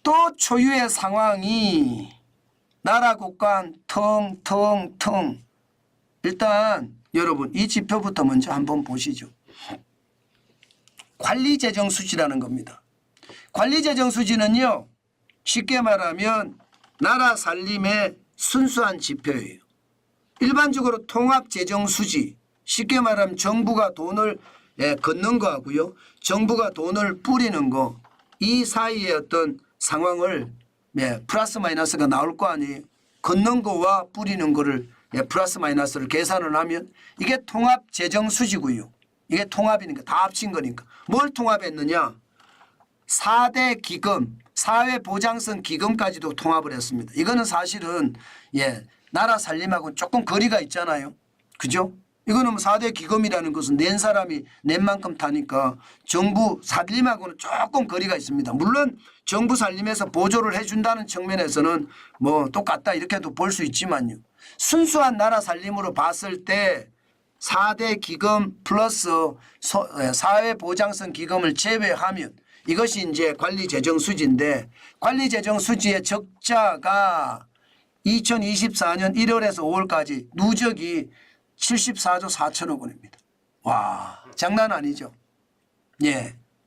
또 초유의 상황이 나라 국간 텅텅텅. 일단 여러분 이 지표부터 먼저 한번 보시죠. 관리재정수지라는 겁니다. 관리재정수지는요, 쉽게 말하면 나라 살림의 순수한 지표예요. 일반적으로 통합재정수지, 쉽게 말하면 정부가 돈을 걷는 거하고요, 정부가 돈을 뿌리는 거, 이 사이의 어떤 상황을 플러스 마이너스가 나올 거 아니에요. 걷는 거와 뿌리는 거를 플러스 마이너스를 계산을 하면 이게 통합재정수지고요. 이게 통합이니까 다 합친 거니까. 뭘 통합했느냐? 4대 기금, 사회보장성 기금까지도 통합을 했습니다. 이거는 사실은 나라 살림하고는 조금 거리가 있잖아요. 그죠? 이거는 4대 기금이라는 것은 낸 사람이 낸 만큼 타니까 정부 살림하고는 조금 거리가 있습니다. 물론 정부 살림에서 보조를 해준다는 측면에서는 뭐 똑같다 이렇게도 볼 수 있지만요. 순수한 나라 살림으로 봤을 때 4대 기금 플러스 사회보장성 기금을 제외하면 이것이 이제 관리재정수지인데, 관리재정수지의 적자가 2024년 1월에서 5월까지 누적이 74조 4천억 원입니다. 와, 장난 아니죠.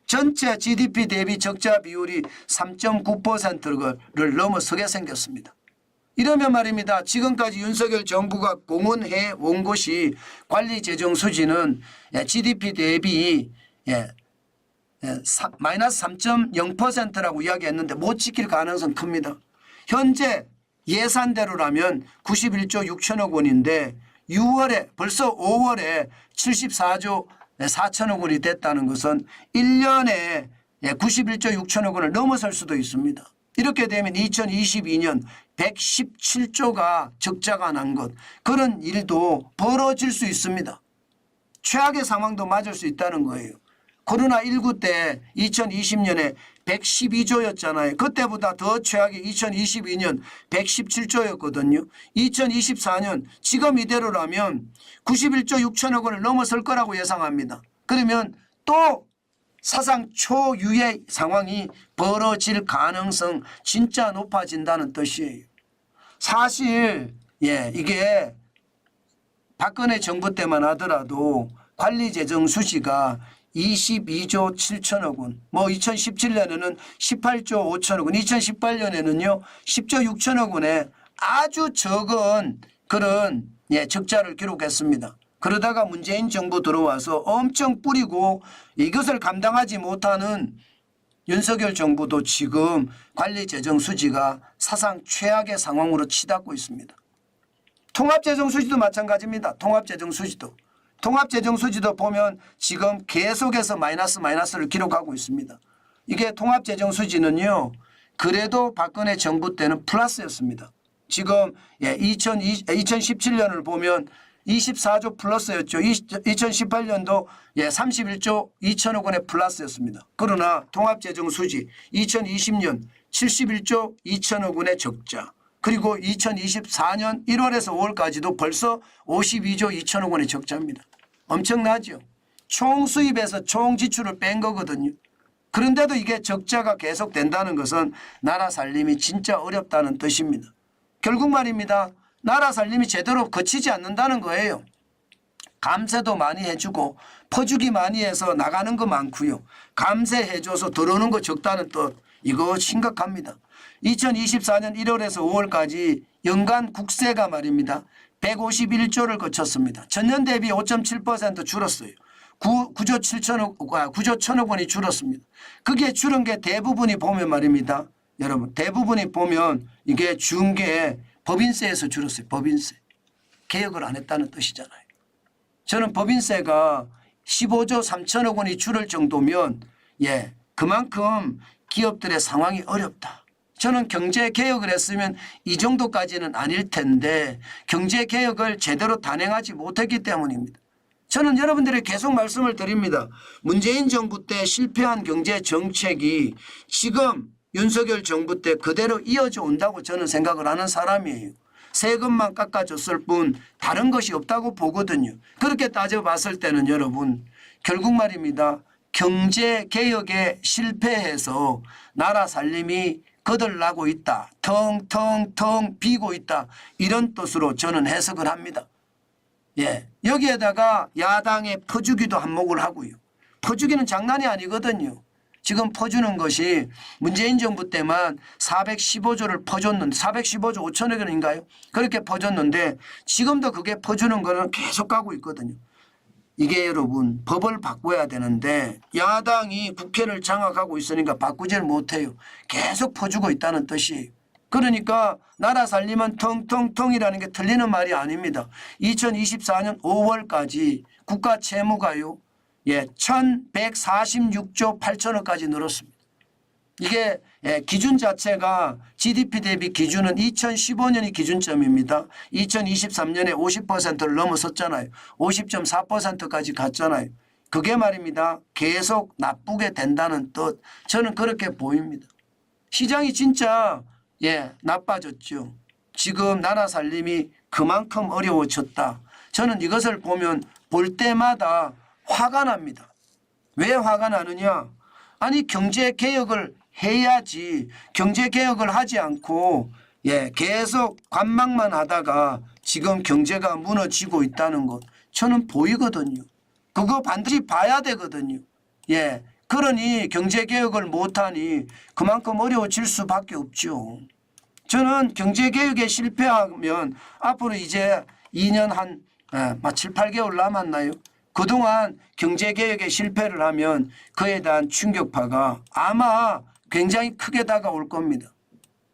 전체 GDP 대비 적자 비율이 3.9%를 넘어서게 생겼습니다. 이러면 말입니다. 지금까지 윤석열 정부가 공언해 온 것이 관리재정수지는 GDP 대비 마이너스 3.0%라고 이야기했는데 못 지킬 가능성 큽니다. 현재 예산대로라면 91조 6천억 원인데 6월에 벌써 5월에 74조 4천억 원이 됐다는 것은 1년에 91조 6천억 원을 넘어설 수도 있습니다. 이렇게 되면 2022년 117조가 적자가 난 것, 그런 일도 벌어질 수 있습니다. 최악의 상황도 맞을 수 있다는 거예요. 코로나19 때 2020년에 112조였잖아요. 그때보다 더 최악이 2022년 117조였거든요. 2024년 지금 이대로라면 91조 6천억 원을 넘어설 거라고 예상합니다. 그러면 또 사상 초유의 상황이 벌어질 가능성 진짜 높아진다는 뜻이에요. 사실 이게 박근혜 정부 때만 하더라도 관리재정수지가 22조 7천억 원, 뭐 2017년에는 18조 5천억 원, 2018년에는요 10조 6천억 원의 아주 적은 그런 적자를 기록했습니다. 그러다가 문재인 정부 들어와서 엄청 뿌리고 이것을 감당하지 못하는 윤석열 정부도 지금 관리재정수지가 사상 최악의 상황으로 치닫고 있습니다. 통합재정수지도 마찬가지입니다. 통합재정수지도 보면 지금 계속해서 마이너스를 기록하고 있습니다. 이게 통합재정수지는요, 그래도 박근혜 정부 때는 플러스였습니다. 지금 2017년을 보면 24조 플러스였죠. 2018년도 31조 2천억 원의 플러스였습니다. 그러나 통합재정수지 2020년 71조 2천억 원의 적자, 그리고 2024년 1월에서 5월까지도 벌써 52조 2천억 원의 적자입니다. 엄청나죠. 총 수입에서 총 지출을 뺀 거거든요. 그런데도 이게 적자가 계속된다는 것은 나라 살림이 진짜 어렵다는 뜻입니다. 결국 말입니다. 나라 살림이 제대로 거치지 않는다는 거예요. 감세도 많이 해주고 퍼주기 많이 해서 나가는 거 많고요. 감세해줘서 들어오는 거 적다는 뜻, 이거 심각합니다. 2024년 1월에서 5월까지 연간 국세가 말입니다. 151조를 거쳤습니다. 전년 대비 5.7% 줄었어요. 9조 1천억 원이 줄었습니다. 그게 줄은 게 대부분이 보면 말입니다. 여러분, 대부분이 보면 이게 준 게 법인세에서 줄었어요. 법인세. 개혁을 안 했다는 뜻이잖아요. 저는 법인세가 15조 3천억 원이 줄을 정도면 그만큼 기업들의 상황이 어렵다. 저는 경제개혁을 했으면 이 정도까지는 아닐 텐데 경제개혁을 제대로 단행하지 못했기 때문입니다. 저는 여러분들에게 계속 말씀을 드립니다. 문재인 정부 때 실패한 경제정책이 지금 윤석열 정부 때 그대로 이어져 온다고 저는 생각을 하는 사람이에요. 세금만 깎아줬을 뿐 다른 것이 없다고 보거든요. 그렇게 따져봤을 때는 여러분, 결국 말입니다. 경제개혁에 실패해서 나라 살림이 거들나고 있다. 텅텅텅 비고 있다. 이런 뜻으로 저는 해석을 합니다. 예, 여기에다가 야당의 퍼주기도 한몫을 하고요. 퍼주기는 장난이 아니거든요. 지금 퍼주는 것이 문재인 정부 때만 415조를 퍼줬는데 415조 5천억 원인가요? 그렇게 퍼줬는데 지금도 그게 퍼주는 거는 계속 가고 있거든요. 이게 여러분 법을 바꿔야 되는데 야당이 국회를 장악하고 있으니까 바꾸지를 못해요. 계속 퍼주고 있다는 뜻이에요. 그러니까 나라 살림은 텅텅텅이라는 게 틀리는 말이 아닙니다. 2024년 5월까지 국가 채무가요. 1146조 8천억까지 늘었습니다. 이게 기준 자체가 GDP 대비 기준은 2015년이 기준점입니다. 2023년에 50%를 넘어섰잖아요. 50.4%까지 갔잖아요. 그게 말입니다. 계속 나쁘게 된다는 뜻. 저는 그렇게 보입니다. 시장이 진짜 나빠졌죠. 지금 나라 살림이 그만큼 어려워졌다. 저는 이것을 보면 볼 때마다 화가 납니다. 왜 화가 나느냐? 아니 경제개혁을 해야지 경제개혁을 하지 않고 계속 관망만 하다가 지금 경제가 무너지고 있다는 것 저는 보이거든요. 그거 반드시 봐야 되거든요. 그러니 경제개혁을 못하니 그만큼 어려워질 수밖에 없죠. 저는 경제개혁에 실패하면 앞으로 이제 2년 한 7, 8개월 남았나요? 그동안 경제개혁에 실패를 하면 그에 대한 충격파가 아마 굉장히 크게 다가올 겁니다.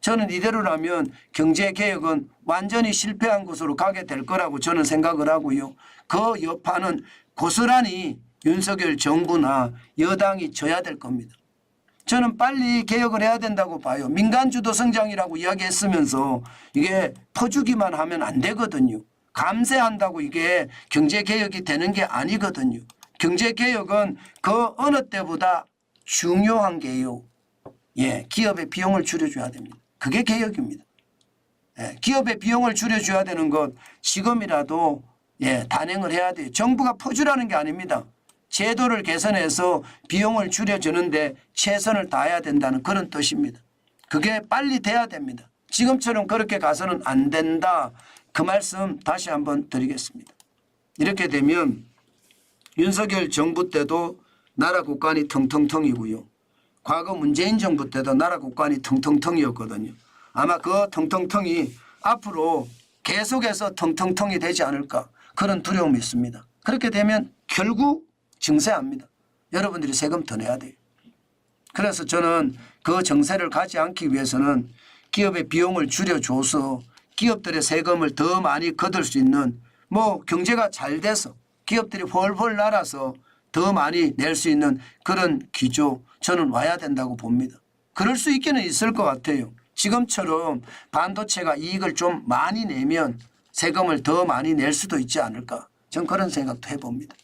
저는 이대로라면 경제개혁은 완전히 실패한 곳으로 가게 될 거라고 저는 생각을 하고요. 그 여파는 고스란히 윤석열 정부나 여당이 져야 될 겁니다. 저는 빨리 개혁을 해야 된다고 봐요. 민간주도 성장이라고 이야기했으면서 이게 퍼주기만 하면 안 되거든요. 감세한다고 이게 경제개혁이 되는 게 아니거든요. 경제개혁은 그 어느 때보다 중요한 게요. 기업의 비용을 줄여줘야 됩니다. 그게 개혁입니다. 기업의 비용을 줄여줘야 되는 것 지금이라도 단행을 해야 돼요. 정부가 퍼주라는 게 아닙니다. 제도를 개선해서 비용을 줄여주는데 최선을 다해야 된다는 그런 뜻입니다. 그게 빨리 돼야 됩니다. 지금처럼 그렇게 가서는 안 된다. 그 말씀 다시 한번 드리겠습니다. 이렇게 되면 윤석열 정부 때도 나라 국간이 텅텅텅이고요. 과거 문재인 정부 때도 나라 국간이 텅텅텅이었거든요. 아마 그 텅텅텅이 앞으로 계속해서 텅텅텅이 되지 않을까 그런 두려움이 있습니다. 그렇게 되면 결국 증세합니다. 여러분들이 세금 더 내야 돼요. 그래서 저는 그 정세를 가지 않기 위해서는 기업의 비용을 줄여줘서 기업들의 세금을 더 많이 거둘 수 있는 경제가 잘 돼서 기업들이 훨훨 날아서 더 많이 낼 수 있는 그런 기조 저는 와야 된다고 봅니다. 그럴 수 있기는 있을 것 같아요. 지금처럼 반도체가 이익을 좀 많이 내면 세금을 더 많이 낼 수도 있지 않을까. 저는 그런 생각도 해봅니다.